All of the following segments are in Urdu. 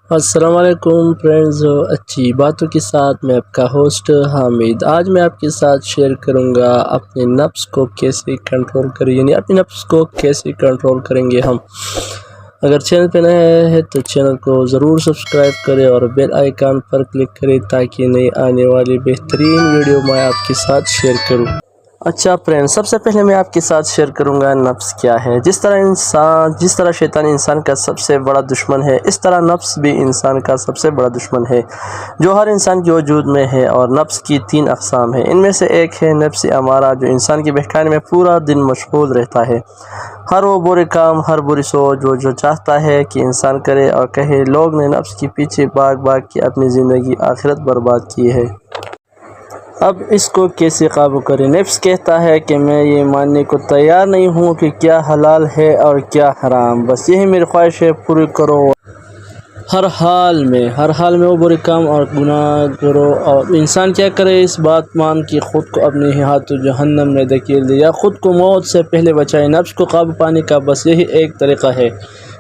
السلام علیکم فرینڈز، اچھی باتوں کے ساتھ میں آپ کا ہوسٹ حامد۔ آج میں آپ کے ساتھ شیئر کروں گا اپنے نفس کو کیسے کنٹرول کریں، یعنی اپنے نفس کو کیسے کنٹرول کریں گے ہم۔ اگر چینل پہ نیا ہے تو چینل کو ضرور سبسکرائب کریں اور بیل آئیکن پر کلک کریں تاکہ نئی آنے والی بہترین ویڈیو میں آپ کے ساتھ شیئر کروں۔ اچھا فرینڈ، سب سے پہلے میں آپ کے ساتھ شیئر کروں گا نفس کیا ہے۔ جس طرح شیطان انسان کا سب سے بڑا دشمن ہے، اس طرح نفس بھی انسان کا سب سے بڑا دشمن ہے جو ہر انسان کے وجود میں ہے۔ اور نفس کی 3 اقسام ہیں، ان میں سے ایک ہے نفس امارہ، جو انسان کے بہکانے میں پورا دن مشغول رہتا ہے۔ ہر وہ برے کام، ہر بری سوچ وہ جو چاہتا ہے کہ انسان کرے اور کہے۔ لوگ نے نفس کے پیچھے بھاگ کے اپنی زندگی آخرت برباد کی ہے۔ اب اس کو کیسے قابو کریں؟ نفس کہتا ہے کہ میں یہ ماننے کو تیار نہیں ہوں کہ کیا حلال ہے اور کیا حرام، بس یہی میری خواہش ہے، پوری کرو۔ ہر حال میں وہ برے کام اور گناہ کرو، اور انسان کیا کرے؟ اس بات مان کے خود کو اپنے ہی ہاتھوں جہنم میں دھکیل دے یا خود کو موت سے پہلے بچائے۔ نفس کو قابو پانے کا بس یہی ایک طریقہ ہے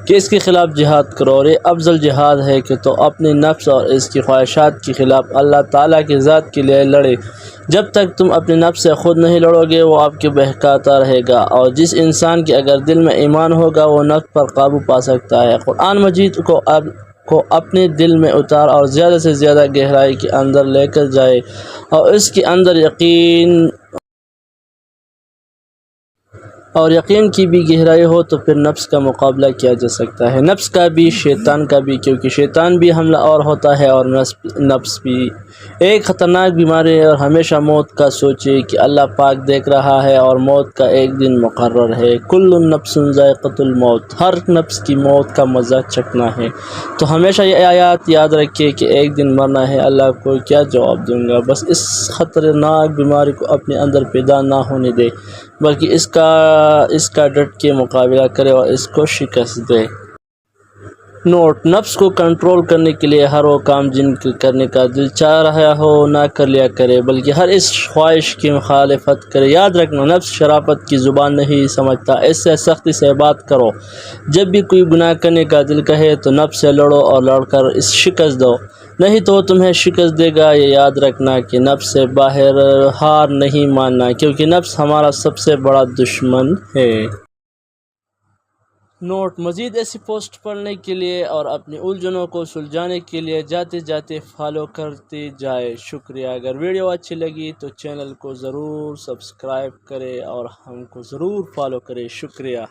کہ اس کے خلاف جہاد کرو، اور یہ افضل جہاد ہے کہ تو اپنے نفس اور اس کی خواہشات کے خلاف اللہ تعالیٰ کی ذات کے لیے لڑے۔ جب تک تم اپنے نفس سے خود نہیں لڑو گے، وہ آپ کے بہکاتا رہے گا، اور جس انسان کے اگر دل میں ایمان ہوگا وہ نفس پر قابو پا سکتا ہے۔ قرآن مجید کو اپنے دل میں اتار اور زیادہ سے زیادہ گہرائی کے اندر لے کر جائے، اور اس کے اندر یقین کی بھی گہرائی ہو تو پھر نفس کا مقابلہ کیا جا سکتا ہے، نفس کا بھی، شیطان کا بھی، کیونکہ شیطان بھی حملہ آور ہوتا ہے اور نفس بھی ایک خطرناک بیماری ہے۔ اور ہمیشہ موت کا سوچے کہ اللہ پاک دیکھ رہا ہے اور موت کا ایک دن مقرر ہے۔ کل نفس ذائقۃ الموت، ہر نفس کی موت کا مزہ چکھنا ہے۔ تو ہمیشہ یہ آیات یاد رکھے کہ ایک دن مرنا ہے، اللہ کو کیا جواب دوں گا۔ بس اس خطرناک بیماری کو اپنے اندر پیدا نہ ہونے دے، بلکہ اس کا ڈٹ کے مقابلہ کرے اور اس کو شکست دے۔ نوٹ: نفس کو کنٹرول کرنے کے لیے ہر وہ کام جن کرنے کا دل چاہ رہا ہو نہ کر لیا کرے، بلکہ ہر اس خواہش کی مخالفت کرے۔ یاد رکھنا، نفس شرافت کی زبان نہیں سمجھتا، اس سے سختی سے بات کرو۔ جب بھی کوئی گناہ کرنے کا دل کہے تو نفس سے لڑو اور لڑ کر اس شکست دو، نہیں تو وہ تمہیں شکست دے گا۔ یہ یاد رکھنا کہ نفس سے باہر ہار نہیں ماننا، کیونکہ نفس ہمارا سب سے بڑا دشمن ہے۔ نوٹ: مزید ایسی پوسٹ پڑھنے کے لیے اور اپنی الجھنوں کو سلجھانے کے لیے جاتے فالو کرتے جائے۔ شکریہ۔ اگر ویڈیو اچھی لگی تو چینل کو ضرور سبسکرائب کریں اور ہم کو ضرور فالو کریں۔ شکریہ۔